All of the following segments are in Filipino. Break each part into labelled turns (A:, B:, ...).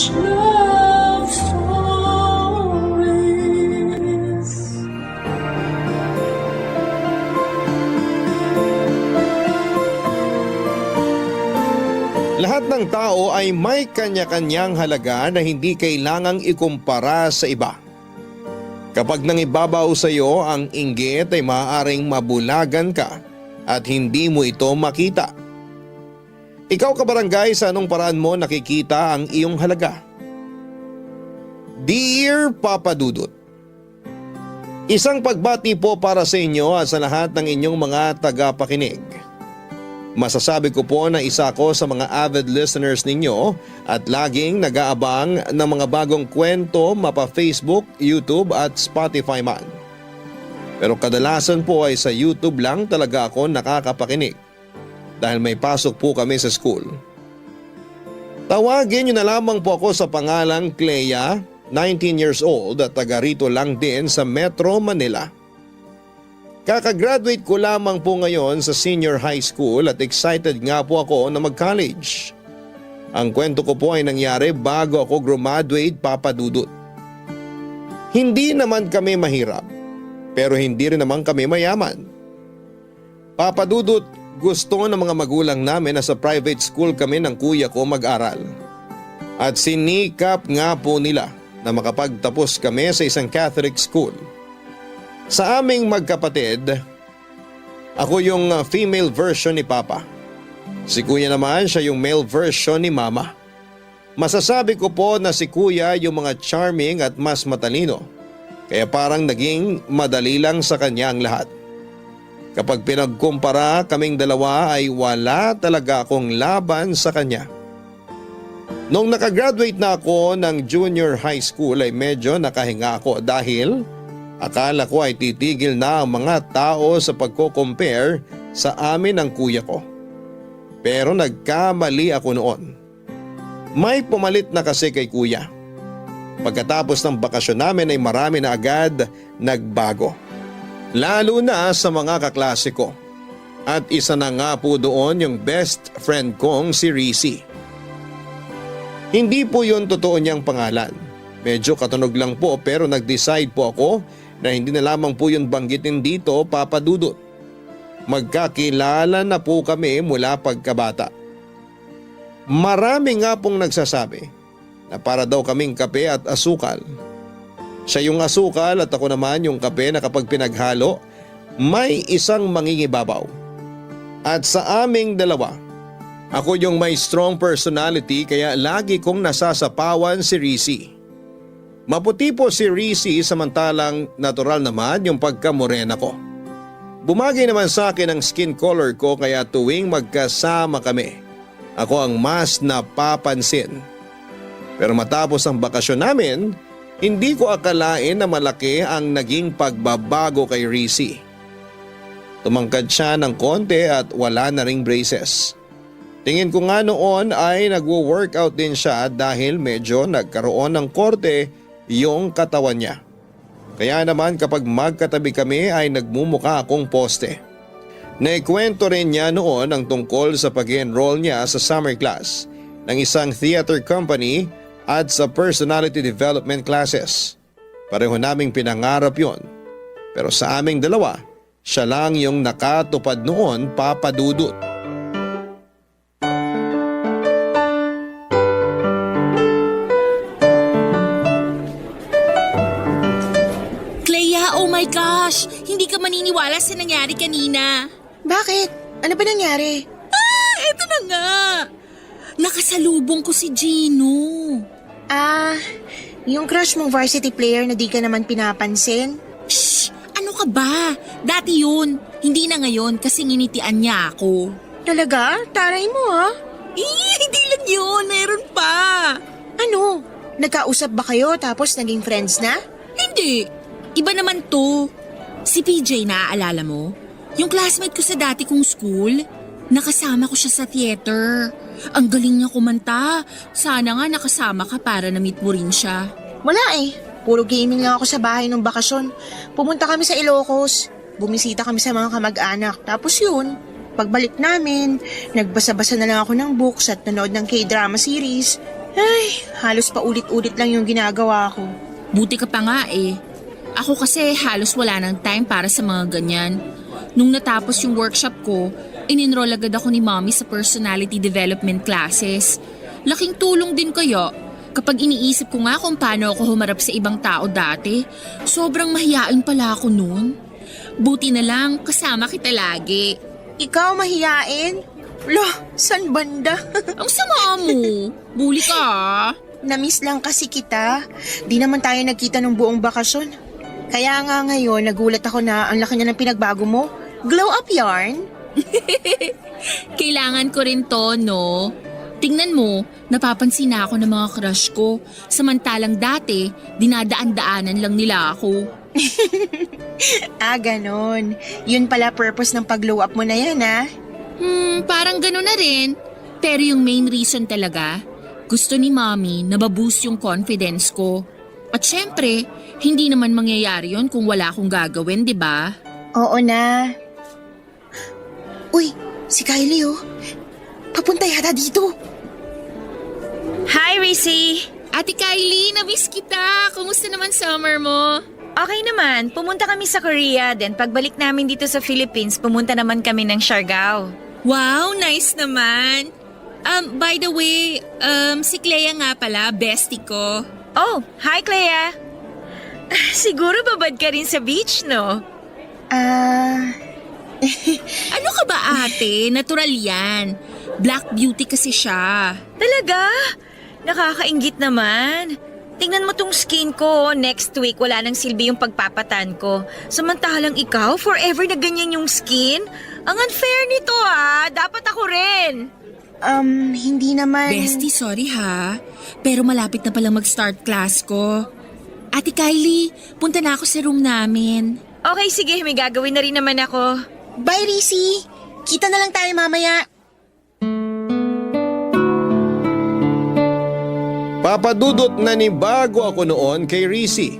A: love stories.
B: Lahat ng tao ay may kanya-kanyang halaga na hindi kailangang ikumpara sa iba. Kapag nangibabaw sa iyo ang inggit ay maaaring mabulagan ka at hindi mo ito makita. Ikaw kabarangay, sa anong paraan mo nakikita ang iyong halaga? Dear Papa Dudut, isang pagbati po para sa inyo at sa lahat ng inyong mga tagapakinig. Masasabi ko po na isa ako sa mga avid listeners ninyo at laging nag-aabang ng mga bagong kwento mapa Facebook, YouTube at Spotify man. Pero kadalasan po ay sa YouTube lang talaga ako nakakapakinig dahil may pasok po kami sa school. Tawagin niyo na lamang po ako sa pangalang Clea, 19 years old at taga rito lang din sa Metro Manila. Kakagraduate ko lamang po ngayon sa senior high school at excited nga po ako na mag-college. Ang kwento ko po ay nangyari bago ako graduate, Papa Dudut. Hindi naman kami mahirap, pero hindi rin naman kami mayaman. Papa Dudut, gusto ng mga magulang namin na sa private school kami ng kuya ko mag-aral. At sinikap nga po nila na makapagtapos kami sa isang Catholic school. Sa aming magkapatid, ako yung female version ni Papa. Si Kuya naman siya yung male version ni Mama. Masasabi ko po na si Kuya yung mga charming at mas matalino. Kaya parang naging madali lang sa kanya ang lahat. Kapag pinagkumpara kaming dalawa ay wala talaga akong laban sa kanya. Nung nakagraduate na ako ng junior high school ay medyo nakahinga ako dahil akala ko ay titigil na ang mga tao sa pagko-compare sa amin ng kuya ko. Pero nagkamali ako noon. May pumalit na kasi kay kuya. Pagkatapos ng bakasyon namin ay marami na agad nagbago. Lalo na sa mga kaklase ko. At isa na nga po doon yung best friend kong si Rizzy. Hindi po yun totoo niyang pangalan. Medyo katunog lang po pero nag-decide po ako na hindi na lamang po yun banggitin dito, Papa Dudut. Magkakilala na po kami mula pagkabata. Marami nga pong nagsasabi na para daw kaming kape at asukal. Siya yung asukal at ako naman yung kape na kapag pinaghalo, may isang mangingibabaw. At sa aming dalawa, ako yung may strong personality kaya lagi kong nasasapawan si Rizzy. Maputi po si Rizzy samantalang natural naman yung pagkamorena ko. Bumagay naman sa akin ang skin color ko kaya tuwing magkasama kami, ako ang mas napapansin. Pero matapos ang bakasyon namin, hindi ko akalain na malaki ang naging pagbabago kay Rizzy. Tumangkad siya ng konti at wala na ring braces. Tingin ko nga noon ay nagwo-workout din siya dahil medyo nagkaroon ng korte yung katawan niya. Kaya naman kapag magkatabi kami ay nagmumukha akong poste. Naikwento rin niya noon ang tungkol sa pag-enroll niya sa summer class ng isang theater company at sa personality development classes. Pareho naming pinangarap yon. Pero sa aming dalawa, siya lang yung nakatupad noon, Papa Dudut.
C: Oh my gosh! Hindi ka maniniwala sa nangyari kanina.
D: Bakit? Ano ba nangyari?
C: Eto na nga! Nakasalubong ko si Gino.
D: Yung crush mong varsity player na di ka naman pinapansin?
C: Shh! Ano ka ba? Dati yun. Hindi na ngayon kasi nginitian niya ako.
D: Talaga? Taray mo ha?
C: Hindi lang yun. Meron pa.
D: Ano? Nagkausap ba kayo tapos naging friends na?
C: Hindi. Iba naman to. Si PJ, naaalala mo? Yung classmate ko sa dati kong school. Nakasama ko siya sa theater. Ang galing niya kumanta. Sana nga nakasama ka para na-meet mo rin siya.
D: Wala eh. Puro gaming lang ako sa bahay nung bakasyon. Pumunta kami sa Ilocos. Bumisita kami sa mga kamag-anak. Tapos yun, pagbalik namin, nagbasa-basa na lang ako ng books at nanood ng K-drama series. Ay, halos pa ulit-ulit lang yung ginagawa ko.
C: Buti ka pa nga eh. Ako kasi halos wala nang time para sa mga ganyan. Nung natapos yung workshop ko, in-enroll agad ako ni Mommy sa personality development classes. Laking tulong din kaya. Kapag iniisip ko nga kung paano ako humarap sa ibang tao dati, sobrang mahiyain pala ako noon. Buti na lang kasama kita lagi.
D: Ikaw mahiyain? Lah, san banda?
C: Ang sama mo. Bully ka ah.
D: Namiss lang kasi kita. Di naman tayo nagkita ng buong bakasyon. Kaya nga ngayon, nagulat ako na ang laki na ng pinagbago mo. Glow up yarn?
C: Kailangan ko rin to, no? Tingnan mo, napapansin na ako ng mga crush ko. Samantalang dati, dinadaan-daanan lang nila ako.
D: Ah, ganon. Yun pala purpose ng pag-glow up mo na yan, ah.
C: Parang gano'n na rin. Pero yung main reason talaga, gusto ni Mommy na baboost yung confidence ko. At syempre, hindi naman mangyayari yon kung wala akong gagawin, di ba?
D: Oo na. Uy, si Kylie oh. Papunta yata dito.
A: Hi, Rissy!
C: Ate Kylie, na-miss kita. Kumusta naman summer mo?
A: Okay naman, pumunta kami sa Korea, then pagbalik namin dito sa Philippines, pumunta naman kami ng Siargao.
C: Wow, nice naman. By the way, si Clea nga pala, bestie ko.
A: Oh, hi Clea! Siguro babad ka rin sa beach, no?
C: Ano ka ba ate? Natural yan. Black beauty kasi siya.
A: Talaga? Nakakainggit naman. Tingnan mo tong skin ko, next week wala nang silbi yung pagpapatan ko. Samantalang ikaw, forever na ganyan yung skin? Ang unfair nito ah, dapat ako rin.
D: Hindi naman.
C: Bestie, sorry ha. Pero malapit na palang mag-start class ko. Ate Kylie, punta na ako sa room namin.
A: Okay, sige, may gagawin na rin naman ako.
D: Bye, Rissy. Kita na lang tayo mamaya.
B: Papadudot na ni bago ako noon kay Rissy.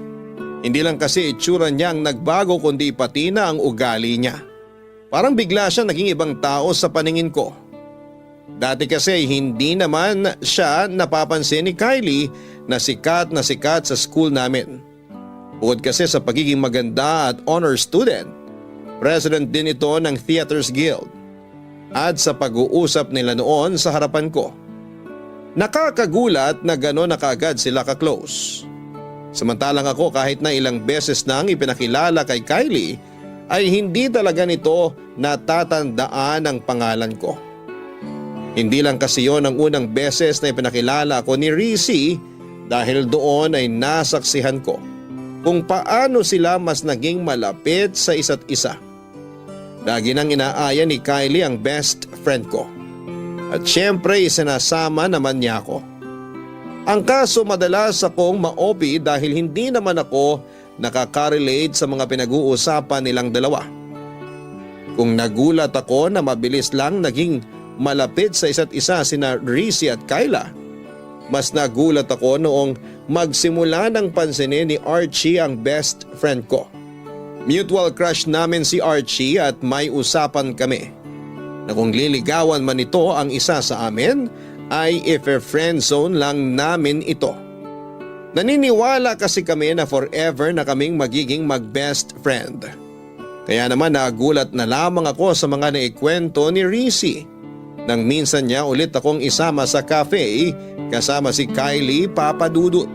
B: Hindi lang kasi itsura niyang nagbago kundi pati na ang ugali niya. Parang bigla siya naging ibang tao sa paningin ko. Dati kasi hindi naman siya napapansin ni Kylie na sikat sa school namin. Bukod kasi sa pagiging maganda at honor student, president din ito ng Theaters Guild. At sa pag-uusap nila noon sa harapan ko, nakakagulat na gano'n na kaagad sila ka-close. Samantalang ako kahit na ilang beses nang ipinakilala kay Kylie ay hindi talaga nito natatandaan ang pangalan ko. Hindi lang kasi yon ang unang beses na ipinakilala ko ni Rissy dahil doon ay nasaksihan ko kung paano sila mas naging malapit sa isa't isa. Lagi nang inaaya ni Kylie ang best friend ko. At syempre isinasama naman niya ako. Ang kaso madalas akong ma-OP dahil hindi naman ako nakaka-relate sa mga pinag-uusapan nilang dalawa. Kung nagulat ako na mabilis lang naging malapit sa isa't isa sina Rissy at Kyla, mas nagulat ako noong magsimula ng pansinin ni Archie ang best friend ko. Mutual crush namin si Archie at may usapan kami na kung liligawan man ito ang isa sa amin ay if-friend zone lang namin ito. Naniniwala kasi kami na forever na kaming magiging mag-best friend. Kaya naman nagulat na lamang ako sa mga naikwento ni Rissy nang minsan niya ulit akong isama sa cafe kasama si Kylie Papadudut.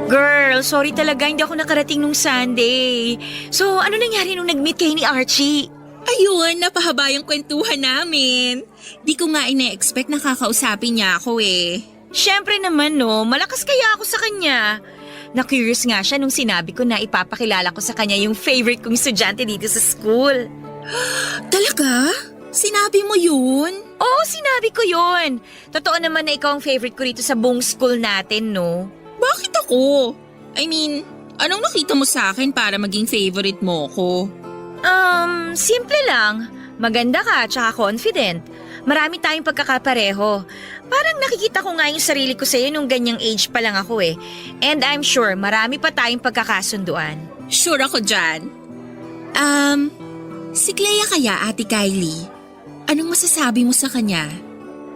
A: Girl, sorry talaga hindi ako nakarating nung Sunday. So, ano nangyari nung nag-meet kayo ni Archie?
C: Ayun, napahaba yung kwentuhan namin. Di ko nga ina-expect na kakausapin niya ako eh.
A: Siyempre naman no, malakas kaya ako sa kanya. Na-curious nga siya nung sinabi ko na ipapakilala ko sa kanya yung favorite kong estudyante dito sa school.
C: Talaga? Sinabi mo yun?
A: Oo, sinabi ko yun. Totoo naman na ikaw ang favorite ko dito sa buong school natin, no?
C: Bakit ako? I mean, anong nakita mo sa akin para maging favorite mo ko?
A: Simple lang. Maganda ka, tsaka confident. Marami tayong pagkakapareho. Parang nakikita ko nga yung sarili ko sa'yo nung ganyang age pa lang ako eh. And I'm sure marami pa tayong pagkakasunduan.
C: Sure ako dyan. Si Clea kaya, Ate Kylie? Anong masasabi mo sa kanya?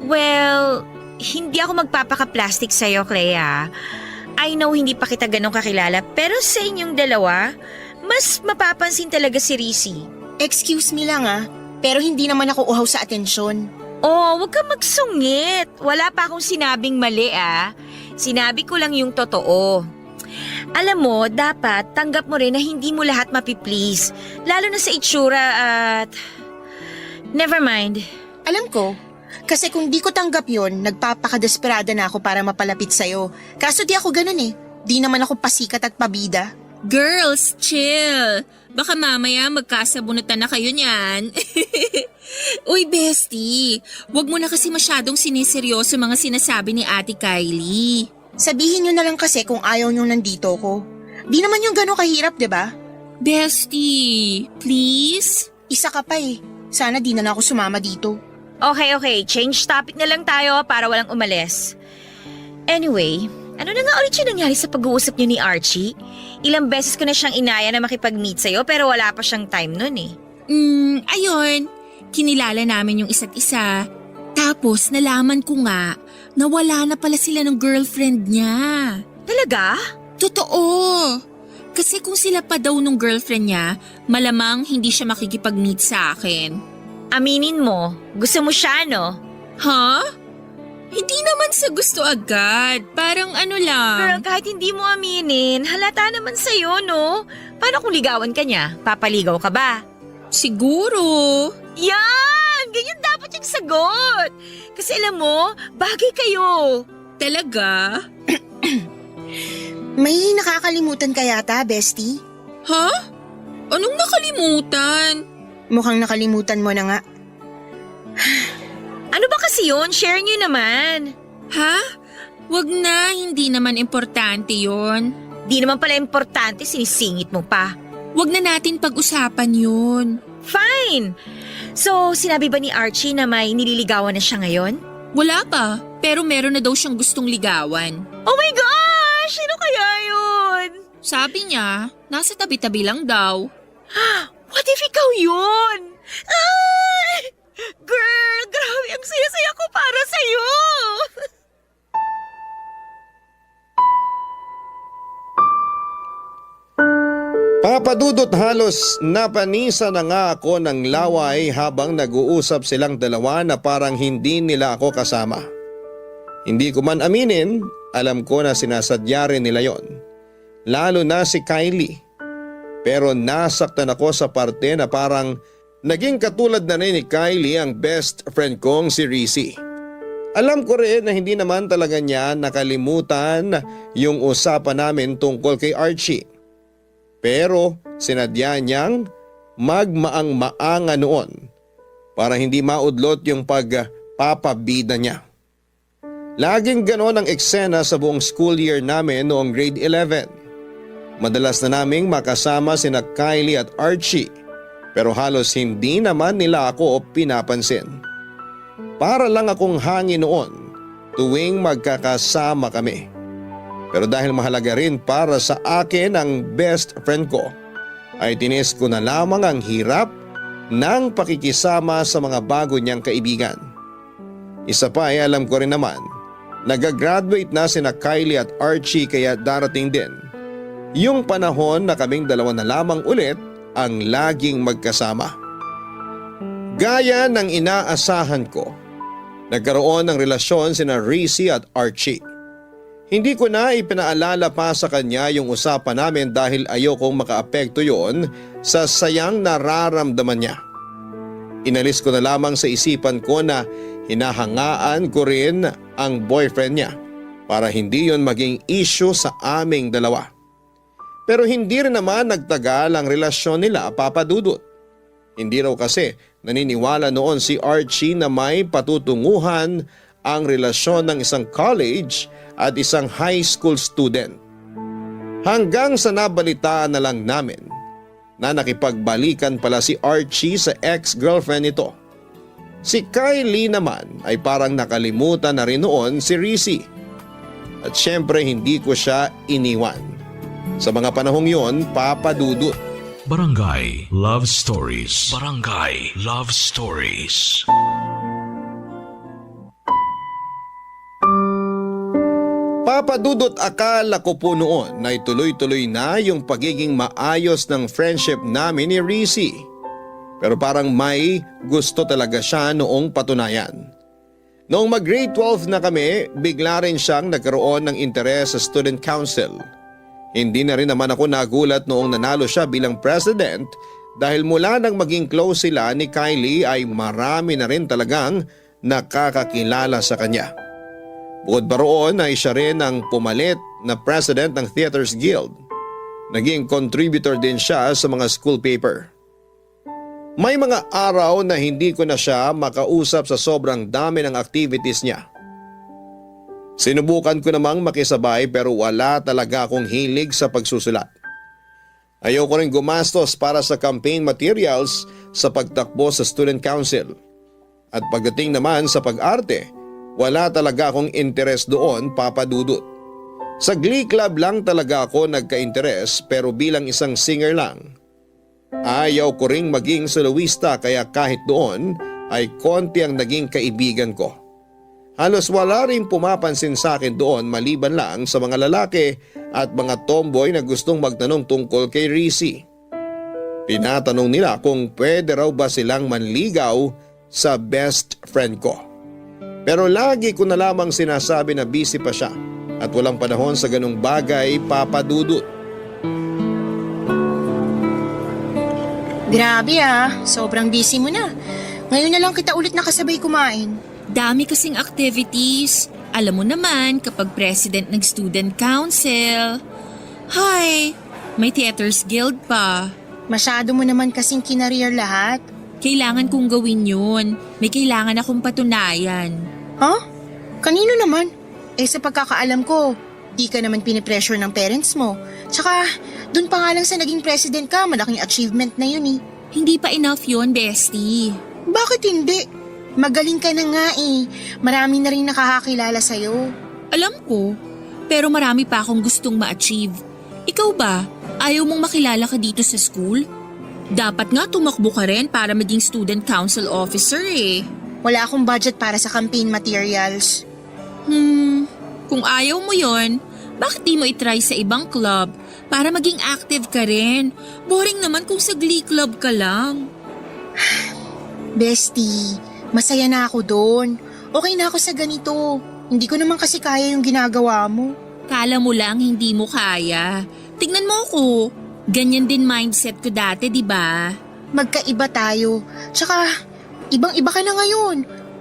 A: Well, hindi ako magpapaka-plastic sa'yo, Clea. I know hindi pa kita ganun kakilala, pero sa inyong dalawa, mas mapapansin talaga si Rizzy.
D: Excuse me lang pero hindi naman ako uhaw sa atensyon.
A: Oh, wag kang magsungit. Wala pa akong sinabing mali Sinabi ko lang yung totoo. Alam mo, dapat tanggap mo rin na hindi mo lahat mapiplease. Lalo na sa itsura at... Never mind.
D: Alam ko, kasi kung di ko tanggap yon, nagpapakadesperada na ako para mapalapit sa'yo. Kaso di ako ganun Di naman ako pasikat at pabida.
C: Girls, chill. Baka mamaya magkasabunutan na kayo niyan. Uy, bestie, wag mo na kasi masyadong siniseryoso mga sinasabi ni Ate Kylie.
D: Sabihin nyo na lang kasi kung ayaw nyo nandito ko. Di naman yung gano'ng kahirap, diba?
C: Bestie, please?
D: Isa ka pa Sana di na ako sumama dito.
A: Okay. Change topic na lang tayo para walang umalis. Anyway, ano na nga ulit yung nangyari sa pag-uusap niyo ni Archie? Ilang beses ko na siyang inaya na makipag-meet sa'yo pero wala pa siyang time nun
C: Ayun. Kinilala namin yung isa't isa. Tapos nalaman ko nga na wala na pala sila ng girlfriend niya.
A: Talaga?
C: Totoo. Kasi kung sila pa daw nung girlfriend niya, malamang hindi siya makikipag-meet sa akin.
A: Aminin mo, gusto mo siya, no?
C: Ha? Hindi naman sa gusto agad. Parang ano lang.
A: Pero kahit hindi mo aminin, halata naman sa'yo, no? Paano kung ligawan ka niya? Papaligaw ka ba?
C: Siguro.
A: Yan! Ganyan dapat yung sagot! Kasi alam mo, bagay kayo.
C: Talaga?
D: May nakakalimutan ka yata, bestie?
C: Ha? Anong nakalimutan?
D: Mukhang nakalimutan mo na nga.
A: Ano ba kasi yun? Share niyo naman.
C: Ha? Wag na, hindi naman importante yon.
A: Di naman pala importante, sinisingit mo pa.
C: Wag na natin pag-usapan yun.
A: Fine! So, sinabi ba ni Archie na may nililigawan na siya ngayon?
C: Wala pa, pero meron na daw siyang gustong ligawan.
A: Oh my gosh! Sino kaya yun?
C: Sabi niya, nasa tabi-tabi lang daw.
A: What if ikaw yun? Ay! Girl, grabe ang saya-saya ko para sa'yo!
B: Papadudot halos napanisa na nga ako ng laway habang nag-uusap silang dalawa na parang hindi nila ako kasama. Hindi ko man aminin, alam ko na sinasadya rin nila yon. Lalo na si Kylie. Pero nasaktan ako sa parte na parang naging katulad na rin ni Kylie ang best friend kong si Rizzy. Alam ko rin na hindi naman talaga niya nakalimutan yung usapan namin tungkol kay Archie. Pero sinadya niyang magmaang-maanga noon para hindi maudlot yung pagpapabida niya. Laging ganon ang eksena sa buong school year namin noong grade 11. Madalas na naming makasama sina Kylie at Archie pero halos hindi naman nila ako pinapansin. Para lang akong hangin noon tuwing magkakasama kami. Pero dahil mahalaga rin para sa akin ang best friend ko, ay tinis ko na lamang ang hirap ng pakikisama sa mga bago niyang kaibigan. Isa pa ay alam ko rin naman, nag-graduate na sina Kylie at Archie kaya darating din yung panahon na kaming dalawa na lamang ulit ang laging magkasama. Gaya ng inaasahan ko, nagkaroon ng relasyon sina Rizzy at Archie. Hindi ko na ipinaalala pa sa kanya yung usapan namin dahil ayokong makaapekto yon sa sayang nararamdaman niya. Inalis ko na lamang sa isipan ko na hinahangaan ko rin ang boyfriend niya para hindi yon maging issue sa aming dalawa. Pero hindi rin naman nagtagal ang relasyon nila, Papa Dudut. Hindi raw kasi naniniwala noon si Archie na may patutunguhan ang relasyon ng isang college at isang high school student. Hanggang sa nabalitaan na lang namin na nakipagbalikan pala si Archie sa ex-girlfriend nito. Si Kylie naman ay parang nakalimutan na rin noon si Rizzy. At syempre hindi ko siya iniwan. Sa mga panahong yon, Papa Dudut,
E: Barangay Love Stories. Barangay Love Stories.
B: Papadudot, akala ko po noon na ituloy-tuloy na yung pagiging maayos ng friendship namin ni Rizzy. Pero parang may gusto talaga siya noong patunayan. Noong mag-grade 12 na kami, bigla rin siyang nagkaroon ng interes sa student council. Hindi na rin naman ako nagulat noong nanalo siya bilang president dahil mula nang maging close sila ni Kylie ay marami na rin talagang nakakakilala sa kanya. Bukod pa roon ay siya rin ang pumalit na president ng Theaters Guild. Naging contributor din siya sa mga school paper. May mga araw na hindi ko na siya makausap sa sobrang dami ng activities niya. Sinubukan ko namang makisabay pero wala talaga akong hilig sa pagsusulat. Ayoko rin gumastos para sa campaign materials sa pagtakbo sa student council. At pagdating naman sa pag-arte, wala talaga akong interes doon, Papa Dudut. Sa Glee Club lang talaga ako nagka-interes pero bilang isang singer lang. Ayaw ko ring maging soloista kaya kahit doon ay konti ang naging kaibigan ko. Halos wala rin pumapansin sa akin doon maliban lang sa mga lalaki at mga tomboy na gustong magtanong tungkol kay Rizzy. Tinatanong nila kung pwede raw ba silang manligaw sa best friend ko. Pero lagi ko na lamang sinasabi na busy pa siya at walang panahon sa ganung bagay, Papa Dudut.
D: Grabe sobrang busy mo na. Ngayon na lang kita ulit nakasabay kumain.
C: Dami kasing activities. Alam mo naman kapag president ng student council. Hay, may Theaters Guild pa.
D: Masyado mo naman kasing kinareer lahat.
C: Kailangan kong gawin yun. May kailangan akong patunayan.
D: Huh? Kanino naman? Sa pagkakaalam ko, di ka naman pinipressure ng parents mo. Tsaka, dun pa nga lang sa naging president ka, malaking achievement na yun eh.
C: Hindi pa enough yun, bestie.
D: Bakit hindi? Magaling ka na nga eh. Marami na rin nakakakilala sa'yo.
C: Alam ko, pero marami pa akong gustong ma-achieve. Ikaw ba, ayaw mong makilala ka dito sa school? Dapat nga tumakbo ka rin para maging student council officer eh.
D: Wala akong budget para sa campaign materials.
C: Kung ayaw mo yon, bakit di mo itry sa ibang club para maging active ka rin? Boring naman kung sa Glee Club ka lang.
D: Bestie, masaya na ako doon. Okay na ako sa ganito. Hindi ko naman kasi kaya yung ginagawa mo.
C: Kala mo lang hindi mo kaya. Tignan mo ako. Ganyan din mindset ko dati, di ba?
D: Magkaiba tayo. Tsaka, ibang-iba ka na ngayon.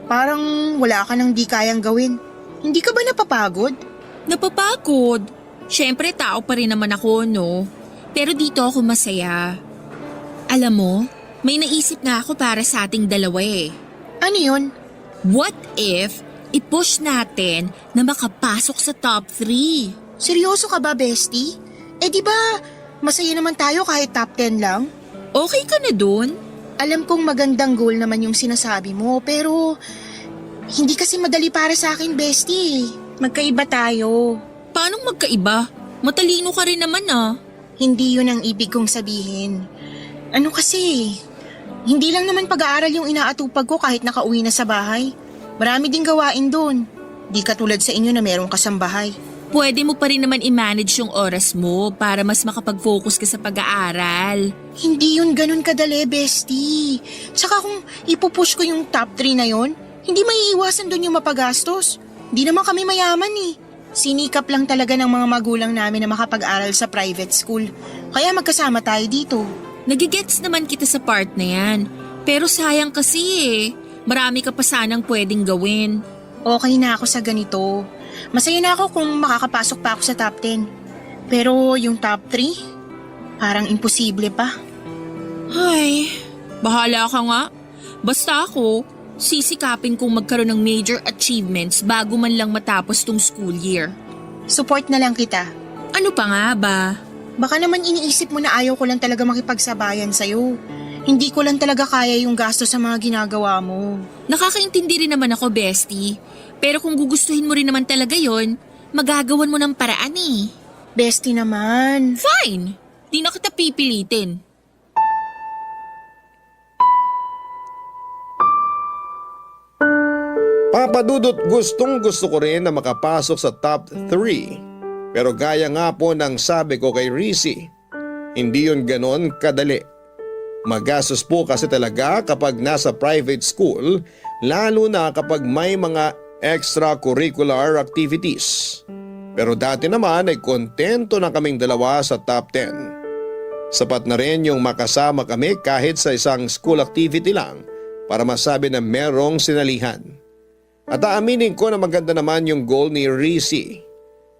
D: Parang wala ka nang di kayang gawin. Hindi ka ba napapagod?
C: Napapagod. Siyempre tao pa rin naman ako, no? Pero dito ako masaya. Alam mo, may naisip na ako para sa ating dalawa eh.
D: Ano yun?
C: What if i-push natin na makapasok sa top 3?
D: Seryoso ka ba, bestie? Di ba, masaya naman tayo kahit top 10 lang?
C: Okay ka na dun?
D: Alam kong magandang goal naman yung sinasabi mo, pero hindi kasi madali para sa akin, bestie. Magkaiba tayo.
C: Paanong magkaiba? Matalino ka rin naman ah.
D: Hindi yun ang ibig kong sabihin. Ano kasi, hindi lang naman pag-aaral yung inaatupag ko kahit nakauwi na sa bahay. Marami ding gawain doon. Di katulad sa inyo na merong kasambahay.
C: Pwede mo pa rin naman i-manage yung oras mo para mas makapag-focus ka sa pag-aaral.
D: Hindi yun ganun kadali, bestie. Tsaka kung ipupush ko yung top 3 na yon, hindi maiiwasan doon yung mapagastos. Di naman kami mayaman eh. Sinikap lang talaga ng mga magulang namin na makapag-aral sa private school. Kaya magkasama tayo dito.
C: Nagigets naman kita sa part na yan. Pero sayang kasi eh. Marami ka pa sanang pwedeng gawin.
D: Okay na ako sa ganito. Masaya na ako kung makakapasok pa ako sa top 10. Pero yung top 3, parang imposible pa.
C: Ay, bahala ka nga. Basta ako, sisikapin kong magkaroon ng major achievements bago man lang matapos tong school year.
D: Support na lang kita.
C: Ano pa nga ba?
D: Baka naman iniisip mo na ayaw ko lang talaga makipagsabayan sa'yo. Hindi ko lang talaga kaya yung gasto sa mga ginagawa mo.
C: Nakakaintindi rin naman ako, bestie. Pero kung gugustuhin mo rin naman talaga yon, magagawan mo ng paraan eh.
D: Bestie naman.
C: Fine! Di na kita pipilitin.
B: Papadudot, gustong gusto ko rin na makapasok sa top 3. Pero gaya nga po ng sabi ko kay Rizzy, hindi yun ganon kadali. Magastos po kasi talaga kapag nasa private school, lalo na kapag may mga extracurricular activities. Pero dati naman ay kontento na kaming dalawa sa top 10. Sapat na rin yung makasama kami kahit sa isang school activity lang para masabi na merong sinalihan. At aaminin ko na maganda naman yung goal ni Rizzy.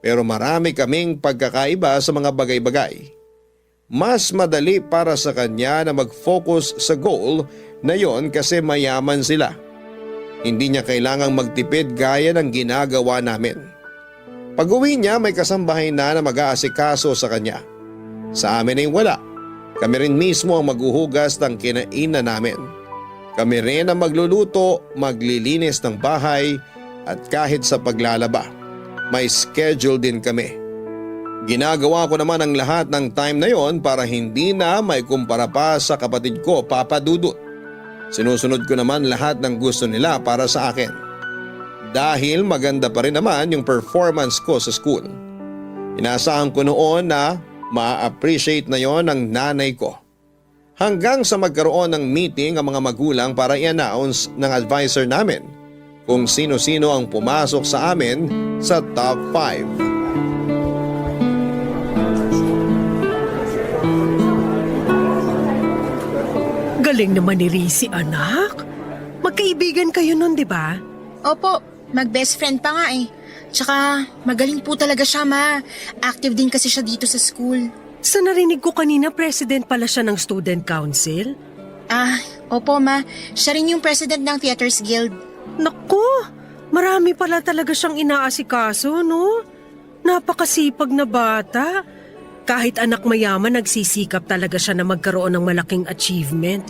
B: Pero marami kaming pagkakaiba sa mga bagay-bagay. Mas madali para sa kanya na mag-focus sa goal na yon kasi mayaman sila. Hindi niya kailangang magtipid gaya ng ginagawa namin. Pag-uwi niya may kasambahay na mag-aasikaso sa kanya. Sa amin ay wala. Kami rin mismo ang maghuhugas ng kinainan namin. Kami rin ang magluluto, maglilinis ng bahay at kahit sa paglalaba. May schedule din kami. Ginagawa ko naman ang lahat ng time na yon para hindi na may kumpara pa sa kapatid ko, Papa Dudut. Sinusunod ko naman lahat ng gusto nila para sa akin. Dahil maganda pa rin naman yung performance ko sa school. Inaasahan ko noon na ma-appreciate na yon ng nanay ko. Hanggang sa magkaroon ng meeting ang mga magulang para i-announce ng advisor namin kung sino-sino ang pumasok sa amin sa top 5.
F: Galing naman ni Rizzy, anak. Magkaibigan kayo nun, di ba?
D: Opo, mag-best friend pa nga eh. Tsaka magaling po talaga siya, ma. Active din kasi siya dito sa school.
F: Sa narinig ko kanina, president pala siya ng student council.
D: Opo, ma. Siya rin yung president ng Theaters Guild.
F: Naku, marami pala talaga siyang inaasikaso, no? Napakasipag na bata. Kahit anak mayaman, nagsisikap talaga siya na magkaroon ng malaking achievement.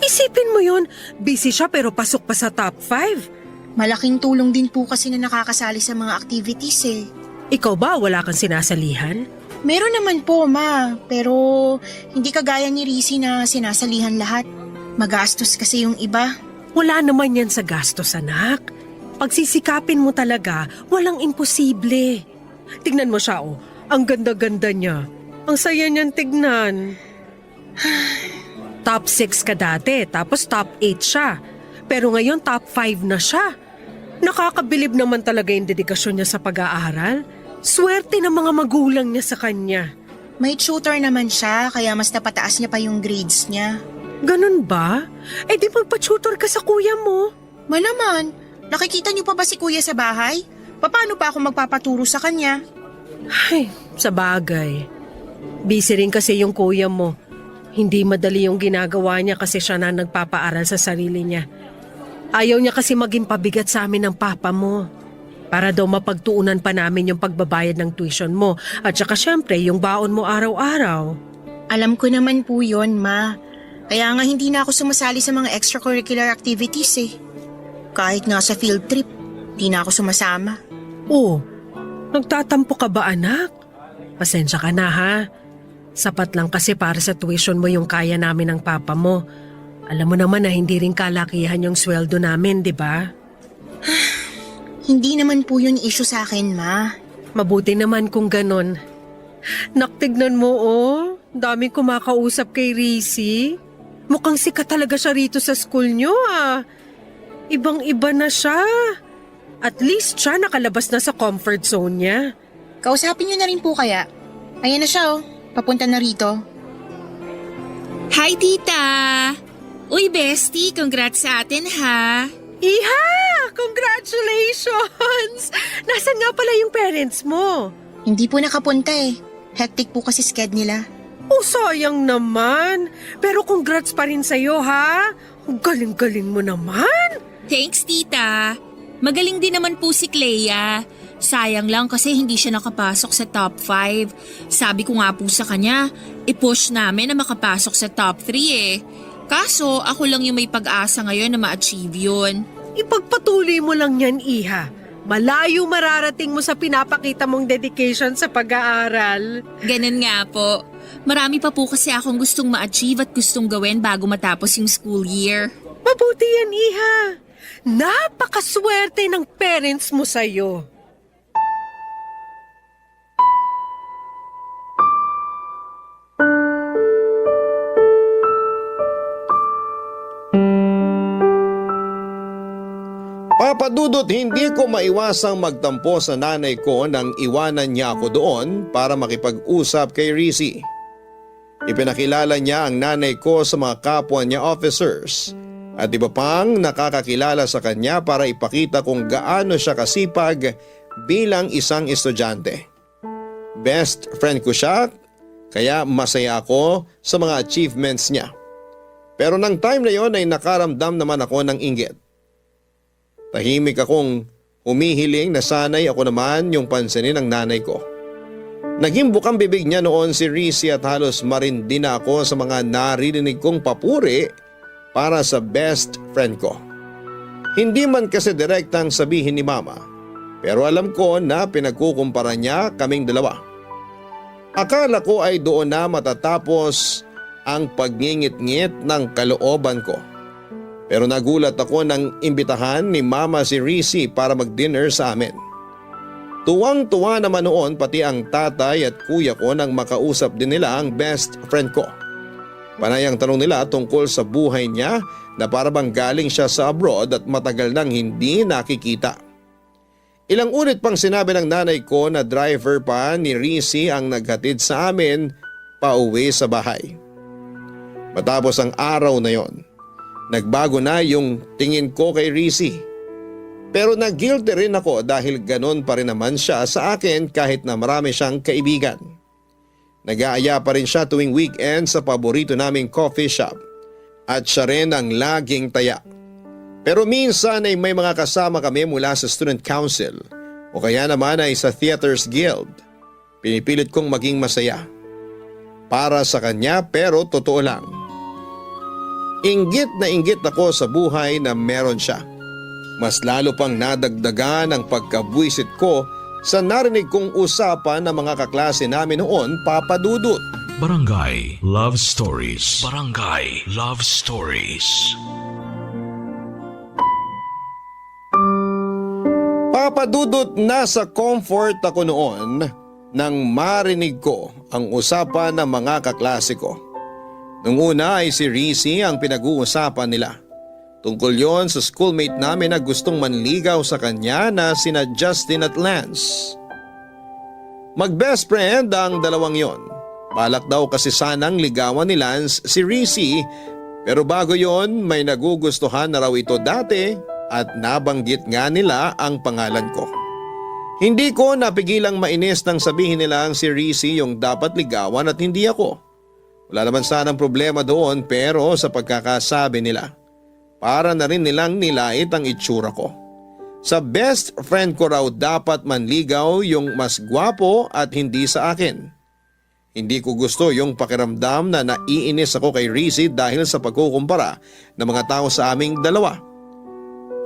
F: Isipin mo yun, busy siya pero pasok pa sa top 5.
D: Malaking tulong din po kasi na nakakasali sa mga activities eh.
F: Ikaw ba, wala kang sinasalihan?
D: Meron naman po, ma. Pero hindi kagaya ni Rizzy na sinasalihan lahat. Magastos kasi yung iba.
F: Wala naman yan sa gastos, anak. Pagsisikapin mo talaga, walang imposible. Tignan mo siya, oh. Ang ganda-ganda niya. Ang saya niyan tignan. Top 6 ka dati, tapos top 8 siya. Pero ngayon top 5 na siya. Nakakabilib naman talaga yung dedikasyon niya sa pag-aaral. Swerte ng mga magulang niya sa kanya.
D: May tutor naman siya, kaya mas napataas niya pa yung grades niya.
F: Ganun ba? Eh di magpa-tutor ka sa kuya mo.
D: Malaman, nakikita niyo pa ba si kuya sa bahay? Paano pa ako magpapaturo sa kanya?
F: Ay, sa bagay. Busy rin kasi yung kuya mo. Hindi madali yung ginagawa niya kasi siya na nagpapaaral sa sarili niya. Ayaw niya kasi maging pabigat sa amin ng papa mo. Para daw mapagtuunan pa namin yung pagbabayad ng tuition mo at saka syempre yung baon mo araw-araw.
D: Alam ko naman po yun, ma. Kaya nga hindi na ako sumasali sa mga extracurricular activities eh. Kahit nga sa field trip, hindi na ako sumasama.
F: Oh, nagtatampo ka ba anak? Pasensya ka na ha. Sapat lang kasi para sa tuition mo yung kaya namin ng papa mo. Alam mo naman na hindi rin kalakihan yung sweldo namin, di ba?
D: Hindi naman po yun issue sa akin, ma.
F: Mabuti naman kung ganon. Naktignan mo oh, daming kumakausap kay Rizzy. Mukhang sikat talaga siya rito sa school nyo ah. Ibang-iba na siya. At least siya nakalabas na sa comfort zone niya.
D: Kausapin niyo na rin po kaya. Ayan na siya oh, papunta na rito.
C: Hi, tita! Uy, bestie, congrats sa atin ha!
F: Iha! Congratulations! Nasaan nga pala yung parents mo?
D: Hindi po nakapunta eh. Hectic po kasi sked nila.
F: Oh, sayang naman. Pero congrats pa rin sa'yo, ha? Ang galing-galing mo naman.
C: Thanks, tita. Magaling din naman po si Clea. Sayang lang kasi hindi siya nakapasok sa top 5. Sabi ko nga po sa kanya, i-push namin na makapasok sa top 3 eh. Kaso ako lang yung may pag-asa ngayon na ma-achieve yun.
F: Ipagpatuloy mo lang yan, Iha. Malayo mararating mo sa pinapakita mong dedication sa pag-aaral.
C: Ganun nga po. Marami pa po kasi akong gustong ma-achieve at gustong gawin bago matapos yung school year.
F: Mabuti yan, Iha. Napakaswerte ng parents mo sa'yo.
B: Papadudot, hindi ko maiwasang magtampo sa nanay ko nang iwanan niya ako doon para makipag-usap kay Rizzy. Ipinakilala niya ang nanay ko sa mga kapwa niya officers at iba pang nakakakilala sa kanya para ipakita kung gaano siya kasipag bilang isang estudyante. Best friend ko siya, kaya masaya ako sa mga achievements niya. Pero nang time na yon ay nakaramdam naman ako ng inggit. Tahimik akong humihiling na sanay ako naman yung pansinin ng nanay ko. Naging bukang bibig niya noon si Rizzy at halos marindi na ako sa mga naririnig kong papuri para sa best friend ko. Hindi man kasi direktang sabihin ni mama, pero alam ko na pinagkukumpara niya kaming dalawa. Akala ko ay doon na matatapos ang pagngingit-ngit ng kalooban ko. Pero nagulat ako nang imbitahan ni mama si Rizzy para mag-dinner sa amin. Tuwang-tuwa naman noon pati ang tatay at kuya ko nang makausap din nila ang best friend ko. Panay ang tanong nila tungkol sa buhay niya na parabang galing siya sa abroad at matagal nang hindi nakikita. Ilang ulit pang sinabi ng nanay ko na driver pa ni Rizzy ang naghatid sa amin pauwi sa bahay. Matapos ang araw na yon, nagbago na yung tingin ko kay Rizzy. Pero nag-guilty rin ako dahil ganon pa rin naman siya sa akin kahit na marami siyang kaibigan. Nag-aaya pa rin siya tuwing weekend sa paborito naming coffee shop. At siya rin ang laging taya. Pero minsan ay may mga kasama kami mula sa student council o kaya naman ay sa theaters guild. Pinipilit kong maging masaya. Para sa kanya pero totoo lang. Inggit na inggit ako sa buhay na meron siya. Mas lalo pang nadagdagan ang pagkabwisit ko sa narinig kong usapan ng mga kaklase namin noon, Papa Dudut.
E: Barangay Love Stories. Barangay Love Stories.
B: Papa Dudut, nasa comfort ako noon nang marinig ko ang usapan ng mga kaklase ko. Nung una ay si Rizzy ang pinag-uusapan nila. Tungkol yon sa schoolmate namin na gustong manligaw sa kanya na sina Justin at Lance. Mag-best friend ang dalawang yon. Balak daw kasi sanang ligawan ni Lance si Rizzy, pero bago yon may nagugustuhan na raw ito dati at nabanggit nga nila ang pangalan ko. Hindi ko napigilang mainis nang sabihin nila ang si Rizzy yung dapat ligawan at hindi ako. Wala naman sanang problema doon pero sa pagkakasabi nila, para na rin nilang nilait ang itsura ko. Sa best friend ko raw dapat manligaw yung mas gwapo at hindi sa akin. Hindi ko gusto yung pakiramdam na naiinis ako kay Rizzy dahil sa pagkukumpara ng mga tao sa aming dalawa.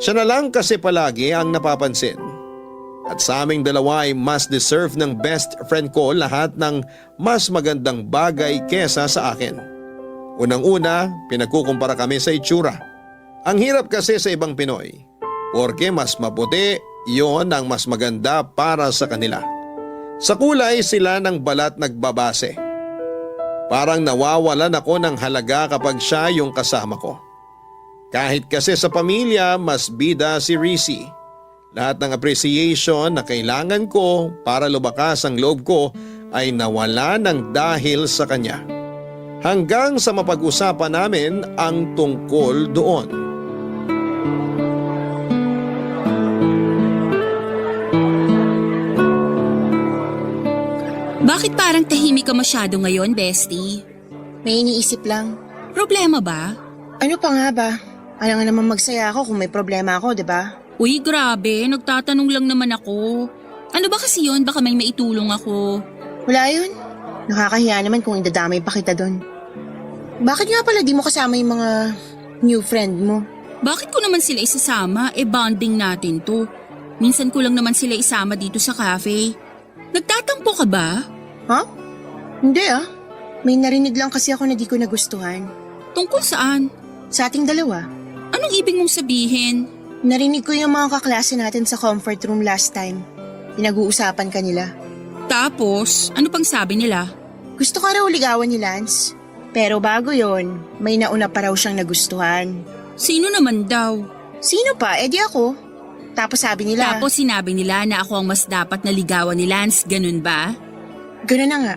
B: Siya na lang kasi palagi ang napapansin. At sa aming dalawa ay mas deserve ng best friend ko lahat ng mas magandang bagay kesa sa akin. Unang-una, pinagkukumpara kami sa itsura. Ang hirap kasi sa ibang Pinoy, porque mas maputi, yon ang mas maganda para sa kanila. Sa kulay sila ng balat nagbabase. Parang nawawalan ako ng halaga kapag siya yung kasama ko. Kahit kasi sa pamilya, mas bida si Rizzy. Lahat ng appreciation na kailangan ko para lumakas ang loob ko ay nawala ng dahil sa kanya. Hanggang sa mapag-usapan namin ang tungkol doon.
C: Bakit parang tahimik ka masyado ngayon, bestie?
D: May iniisip lang.
C: Problema ba?
D: Ano pa nga ba? Alam nga naman magsaya ako kung may problema ako, di ba?
C: Uy, grabe. Nagtatanong lang naman ako. Ano ba kasi yun? Baka may maitulong ako.
D: Wala yun. Nakakahiya naman kung idadamay pa kita doon. Bakit nga pala di mo kasama yung mga new friend mo?
C: Bakit ko naman sila isasama? Bonding natin to. Minsan ko lang naman sila isama dito sa cafe. Nagtatampo ka ba?
D: Ha? Hindi ah. May narinig lang kasi ako na di ko nagustuhan.
C: Tungkol saan?
D: Sa ating dalawa.
C: Anong ibig mong sabihin?
D: Narinig ko yung mga kaklase natin sa comfort room last time. Pinag-uusapan ka nila.
C: Tapos, ano pang sabi nila?
D: Gusto ka raw ligawan ni Lance. Pero bago yon, may nauna pa raw siyang nagustuhan.
C: Sino naman daw?
D: Sino pa? Eh di ako. Tapos sabi nila,
C: Tapos sinabi nila na ako ang mas dapat na ligawan ni Lance, ganun ba?
D: gano'n na nga.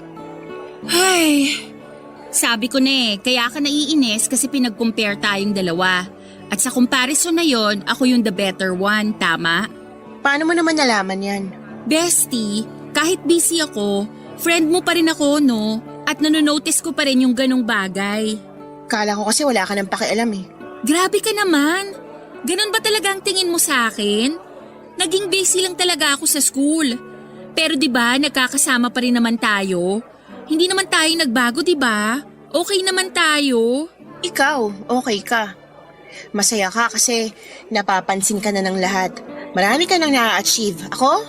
C: Ay, sabi ko na kaya ka naiinis kasi pinag-compare tayong dalawa. At sa comparison na yon, ako yung the better one, tama?
D: Paano mo naman nalaman yan?
C: Bestie, kahit busy ako, friend mo pa rin ako, no? At nanonotice ko pa rin yung ganong bagay.
D: Kala ko kasi wala ka nang pakialam eh.
C: Grabe ka naman. Ganon ba talaga ang tingin mo sa akin? Naging busy lang talaga ako sa school. Pero 'di ba, nagkakasama pa rin naman tayo. Hindi naman tayo nagbago, 'di ba? Okay naman tayo.
D: Ikaw, okay ka. Masaya ka kasi napapansin ka na ng lahat. Marami ka nang na-achieve. Ako?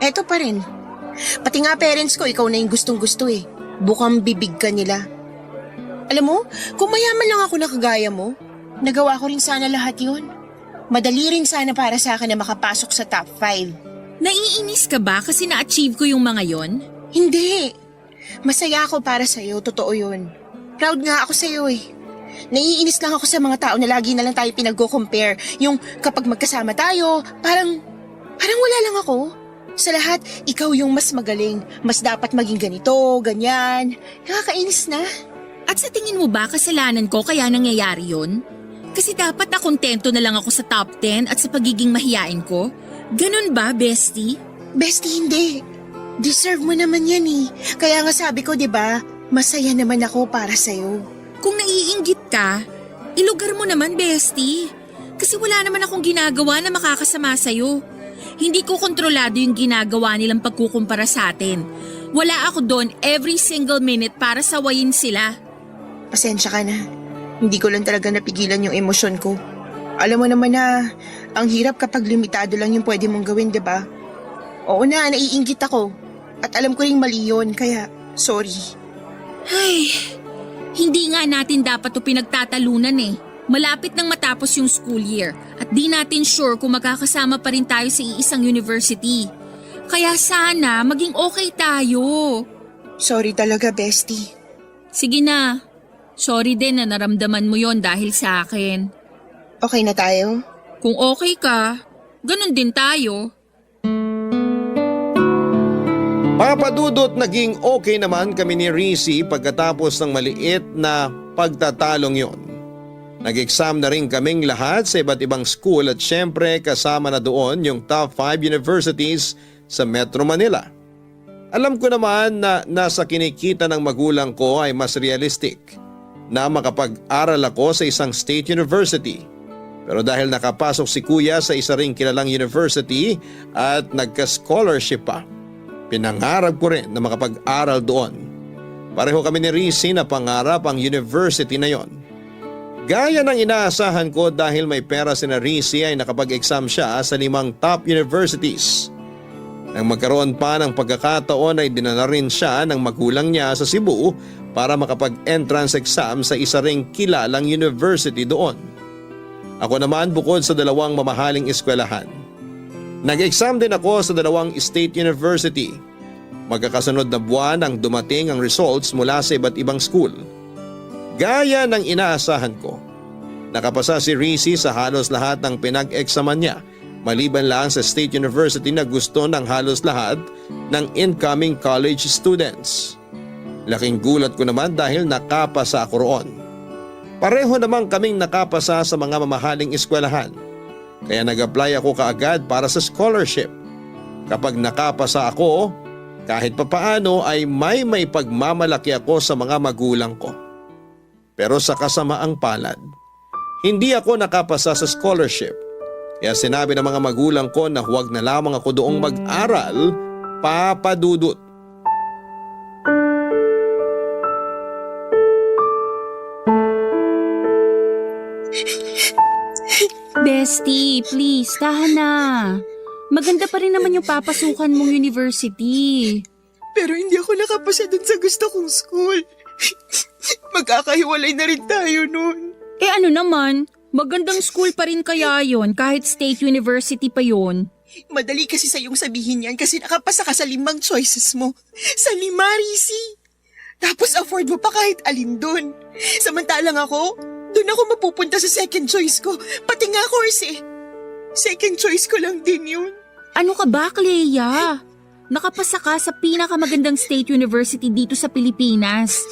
D: Eto pa rin. Pati nga parents ko, ikaw na yung gustong-gusto eh. Bukang bibig ka nila. Alam mo, kung mayaman lang ako na kagaya mo, nagawa ko rin sana lahat yun. Madali rin sana para sa akin na makapasok sa top 5.
C: Naiinis ka ba kasi na-achieve ko yung mga yon?
D: Hindi. Masaya ako para sa'yo, totoo yun. Proud nga ako sa'yo eh. Naiinis lang ako sa mga tao na lagi na lang tayo pinag-compare. Yung kapag magkasama tayo, parang wala lang ako. Sa lahat, ikaw yung mas magaling. Mas dapat maging ganito, ganyan. Nakakainis na.
C: At sa tingin mo ba kasalanan ko kaya nangyayari yon? Kasi dapat na kontento na lang ako sa top 10 at sa pagiging mahiyain ko? Ganun ba, bestie?
D: Bestie, hindi. Deserve mo naman yan eh. Kaya nga sabi ko, di ba, masaya naman ako para sa'yo.
C: Kung naiinggit ka, ilugar mo naman, bestie. Kasi wala naman akong ginagawa na makakasama sa'yo. Hindi ko kontrolado yung ginagawa nilang pagkukumpara sa atin. Wala ako doon every single minute para sawayin sila.
D: Pasensya ka na. Hindi ko lang talaga napigilan yung emosyon ko. Alam mo naman na, ang hirap kapag limitado lang yung pwede mong gawin, di ba? Oo na, naiinggit ako. At alam ko ring mali yun, kaya sorry.
C: Ay, hindi nga natin dapat ito pinagtatalunan eh. Malapit nang matapos yung school year at di natin sure kung magkakasama pa rin tayo sa iisang university. Kaya sana maging okay tayo.
D: Sorry talaga, bestie.
C: Sige na. Sorry din na naramdaman mo yon dahil sa akin.
D: Okay na tayo?
C: Kung okay ka, ganun din tayo.
B: Papadudot, naging okay naman kami ni Rizzy pagkatapos ng maliit na pagtatalong yon. Nag-exam na rin kaming lahat sa iba't ibang school at syempre kasama na doon yung top 5 universities sa Metro Manila. Alam ko naman na nasa kinikita ng magulang ko ay mas realistic na makapag-aral ako sa isang state university. Pero dahil nakapasok si kuya sa isa ring kilalang university at nagka-scholarship pa, pinangarap ko rin na makapag-aral doon. Pareho kami ni Rizzy na pangarap ang university na yon. Gaya ng inaasahan ko dahil may pera si na Rizzy ay nakapag-exam siya sa 5 top universities. Nang magkaroon pa ng pagkakataon ay dinala rin siya ng magulang niya sa Cebu para makapag-entrance exam sa isa ring kilalang university doon. Ako naman bukod sa 2 mamahaling eskwelahan. Nag-exam din ako sa 2 state university. Magkakasunod na buwan ang dumating ang results mula sa iba't ibang school. Gaya ng inaasahan ko, nakapasa si Rizzy sa halos lahat ng pinag-examan niya, maliban lang sa state university na gusto ng halos lahat ng incoming college students. Laking gulat ko naman dahil nakapasa ako roon. Pareho naman kaming nakapasa sa mga mamahaling eskwelahan. Kaya nag-apply ako kaagad para sa scholarship. Kapag nakapasa ako, kahit papaano ay may pagmamalaki ako sa mga magulang ko. Pero sa kasamaang palad, hindi ako nakapasa sa scholarship. Kaya sinabi ng mga magulang ko na huwag na lamang ako doong mag-aral, papadudot.
C: Bestie, please, tahan na. Maganda pa rin naman yung papasukan mong university.
D: Pero hindi ako nakapasa dun sa gusto kong school. Magkakahiwalay na rin tayo nun.
C: Eh ano naman, Magandang school pa rin kaya yon kahit state university pa yon.
D: Madali kasi sa'yong sabihin yan kasi nakapasa ka sa 5 choices mo. Sa 5, Risi. Tapos afford mo pa kahit alin dun. Samantalang ako, dun ako mapupunta sa second choice ko. Pati nga course eh. Second choice ko lang din yun.
C: Ano ka ba, Clea? Nakapasa ka sa pinakamagandang state university dito sa Pilipinas.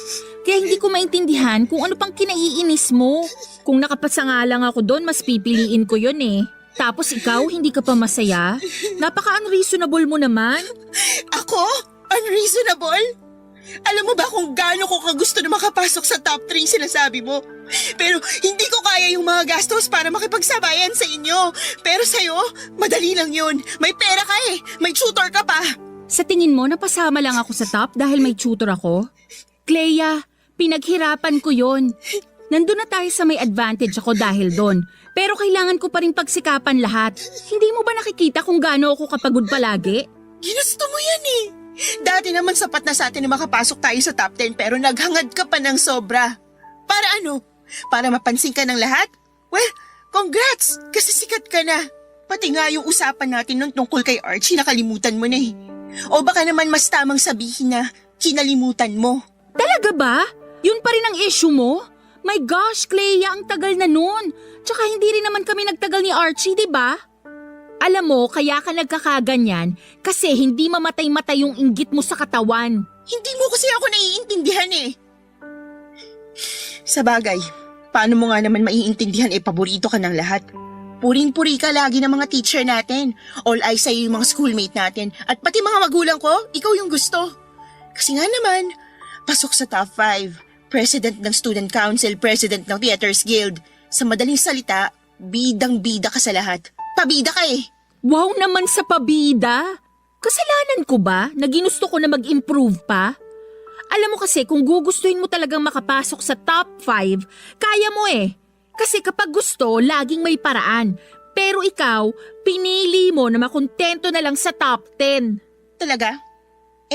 C: Kaya hindi ko maintindihan kung ano pang kinaiinis mo. Kung nakapasa nga lang ako doon, mas pipiliin ko yun eh. Tapos ikaw, hindi ka pa masaya? Napaka-unreasonable mo naman.
D: Ako? Unreasonable? Alam mo ba kung gaano ko kagusto na makapasok sa top 3 sinasabi mo? Pero hindi ko kaya yung mga gastos para makipagsabayan sa inyo. Pero sa'yo, madali lang yun. May pera ka eh. May tutor ka pa.
C: Sa tingin mo, napasama lang ako sa top dahil may tutor ako? Clea, pinaghirapan ko yon. Nandun na tayo sa may advantage ako dahil doon. Pero kailangan ko pa rin pagsikapan lahat. Hindi mo ba nakikita kung gaano ako kapagod palagi?
D: Ginusto mo yan eh. Dati naman sapat na sa atin na makapasok tayo sa top 10 pero naghangad ka pa ng sobra. Para ano? Para mapansin ka ng lahat? Well, congrats! Kasi sikat ka na. Pati nga yung usapan natin nung tungkol kay Archie nakalimutan mo na eh. O baka naman mas tamang sabihin na kinalimutan mo.
C: Talaga ba? Yun pa rin ang issue mo? My gosh, Clea, ang tagal na nun. Tsaka hindi rin naman kami nagtagal ni Archie, di ba? Alam mo, kaya ka nagkakaganyan kasi hindi mamatay-matay yung inggit mo sa katawan.
D: Hindi mo kasi ako naiintindihan eh. Sa bagay, paano mo nga naman maiintindihan paborito ka ng lahat? Puring-puri ka lagi ng mga teacher natin. All eyes sa'yo yung mga schoolmate natin. At pati mga magulang ko, ikaw yung gusto. Kasi nga naman, pasok sa top 5. President ng Student Council, President ng Theaters Guild. Sa madaling salita, bidang-bida ka sa lahat. Pabida ka eh.
C: Wow naman sa pabida! Kasalanan ko ba na ginusto ko na mag-improve pa? Alam mo kasi kung gugustuhin mo talagang makapasok sa top 5, kaya mo eh. Kasi kapag gusto, laging may paraan. Pero ikaw, pinili mo na makontento na lang sa top 10.
D: Talaga?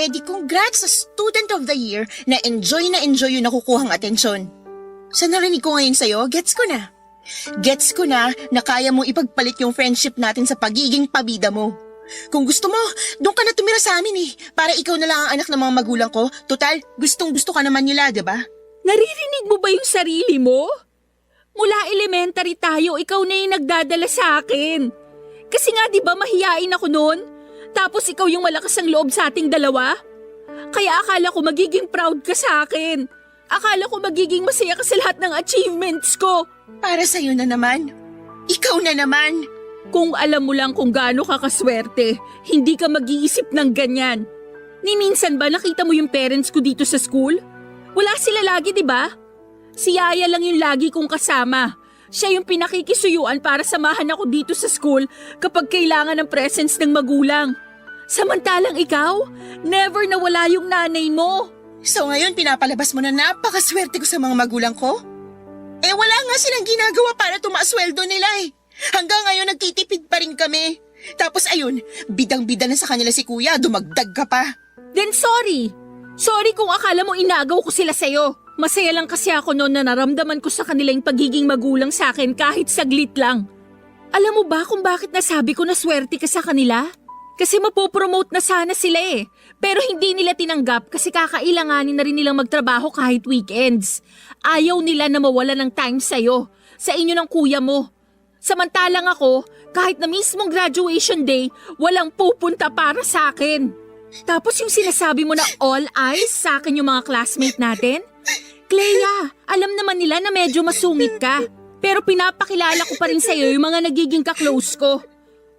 D: Di congrats sa Student of the Year na enjoy yung nakukuhang atensyon. Sa narinig ko ngayon sa'yo, gets ko na. Gets ko na kaya mo ipagpalit yung friendship natin sa pagiging pabida mo. Kung gusto mo, doon ka na tumira sa amin eh. Para ikaw na lang ang anak ng mga magulang ko. Total, gustong-gusto ka naman nila, diba?
C: Naririnig mo ba yung sarili mo? Mula elementary tayo, ikaw na yung nagdadala sa akin. Kasi nga di ba mahiyain ako noon? Tapos ikaw yung malakas ang loob sa ating dalawa? Kaya akala ko magiging proud ka sa akin. Akala ko magiging masaya ka sa lahat ng achievements ko.
D: Para sa'yo na naman. Ikaw na naman.
C: Kung alam mo lang kung gaano ka kaswerte, hindi ka mag-iisip ng ganyan. Ni minsan ba nakita mo yung parents ko dito sa school? Wala sila lagi, di ba? Si Yaya lang yung lagi kong kasama. Siya yung pinakikisuyuan para samahan ako dito sa school kapag kailangan ng presence ng magulang. Samantalang ikaw, never nawala yung nanay mo.
D: So ngayon pinapalabas mo na napakaswerte ko sa mga magulang ko? Wala nga silang ginagawa para tumaasweldo nila eh. Hanggang ngayon nagtitipid pa rin kami. Tapos ayun, bidang-bida na sa kanila si kuya, dumagdag ka pa.
C: Then sorry. Sorry kung akala mo inagaw ko sila sa'yo. Masaya lang kasi ako noon na naramdaman ko sa kanila yung pagiging magulang sa akin kahit saglit lang. Alam mo ba kung bakit nasabi ko na swerte ka sa kanila? Kasi mapopromote na sana sila eh. Pero hindi nila tinanggap kasi kakailanganin na rin nilang magtrabaho kahit weekends. Ayaw nila na mawala ng time sa'yo, sa inyo ng kuya mo. Samantalang ako, kahit na mismong graduation day, walang pupunta para sa akin. Tapos yung sinasabi mo na all eyes sa akin yung mga classmate natin? Clea, alam naman nila na medyo masungit ka. Pero pinapakilala ko pa rin sa'yo yung mga nagiging ka-close ko.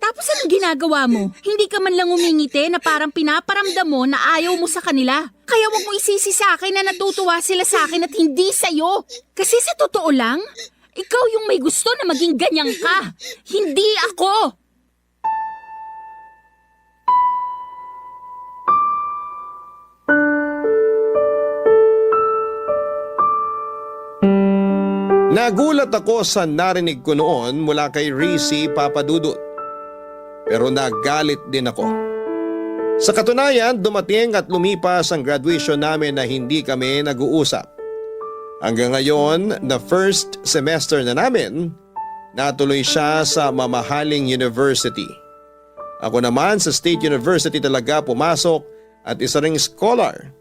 C: Tapos anong ginagawa mo? Hindi ka man lang umingiti na parang pinaparamdam mo na ayaw mo sa kanila. Kaya wag mo isisi sa akin na natutuwa sila sa akin at hindi sa'yo. Kasi sa totoo lang, ikaw yung may gusto na maging ganyan ka. Hindi ako.
B: Nagulat ako sa narinig ko noon mula kay Risi Papadudut. Pero nagalit din ako. Sa katunayan, dumating at lumipas ang graduation namin na hindi kami nag-uusap. Hanggang ngayon, na first semester na namin, natuloy siya sa mamahaling university. Ako naman sa State University talaga pumasok at isa ring scholar.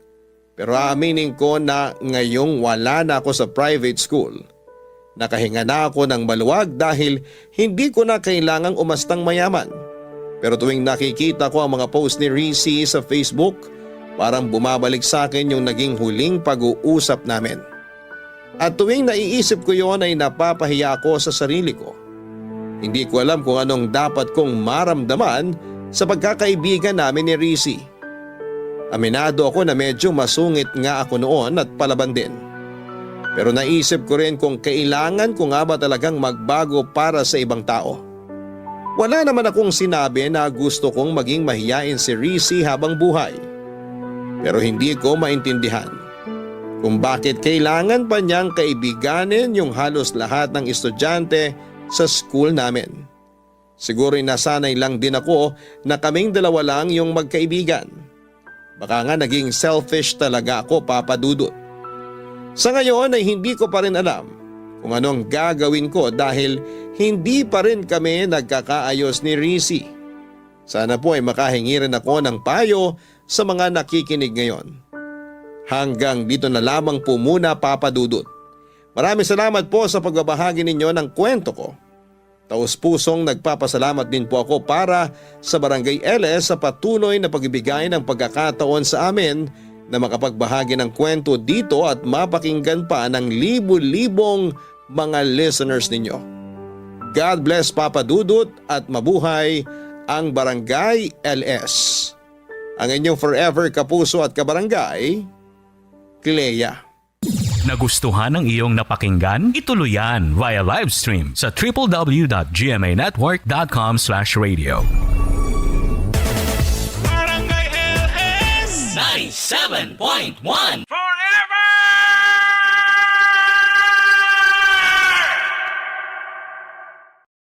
B: Pero aaminin ko na ngayong wala na ako sa private school. Nakahinga na ako ng maluwag dahil hindi ko na kailangang umastang mayaman. Pero tuwing nakikita ko ang mga post ni Rizzy sa Facebook, parang bumabalik sa akin yung naging huling pag-uusap namin. At tuwing naiisip ko yon ay napapahiya ako sa sarili ko. Hindi ko alam kung anong dapat kong maramdaman sa pagkakaibigan namin ni Rizzy. Aminado ako na medyo masungit nga ako noon at palaban din. Pero naisip ko rin kung kailangan ko nga ba talagang magbago para sa ibang tao. Wala naman akong sinabi na gusto kong maging mahiyain si Rizzy habang buhay. Pero hindi ko maintindihan kung bakit kailangan pa niyang kaibiganin yung halos lahat ng estudyante sa school namin. Siguro'y nasanay lang din ako na kaming dalawa lang yung magkaibigan. Baka nga naging selfish talaga ako, Papa Dudut. Sa ngayon ay hindi ko pa rin alam kung anong gagawin ko dahil hindi pa rin kami nagkakaayos ni Rizzy. Sana po ay makahingi rin ako ng payo sa mga nakikinig ngayon. Hanggang dito na lamang po muna, Papa Dudut. Maraming salamat po sa pagbabahagi ninyo ng kwento ko. Taos-pusong nagpapasalamat din po ako para sa Barangay LS sa patuloy na pagbibigay ng pagkakataon sa amin na makapagbahagi ng kwento dito at mapakinggan pa ng libu-libong mga listeners ninyo. God bless, Papa Dudut, at mabuhay ang Barangay LS. Ang inyong forever kapuso at kabarangay, Clea.
E: Nagustuhan ng iyong napakinggan? Ituloy yan via live stream sa www.gmanetwork.com/radio.
G: Barangay LS 97.1 Forever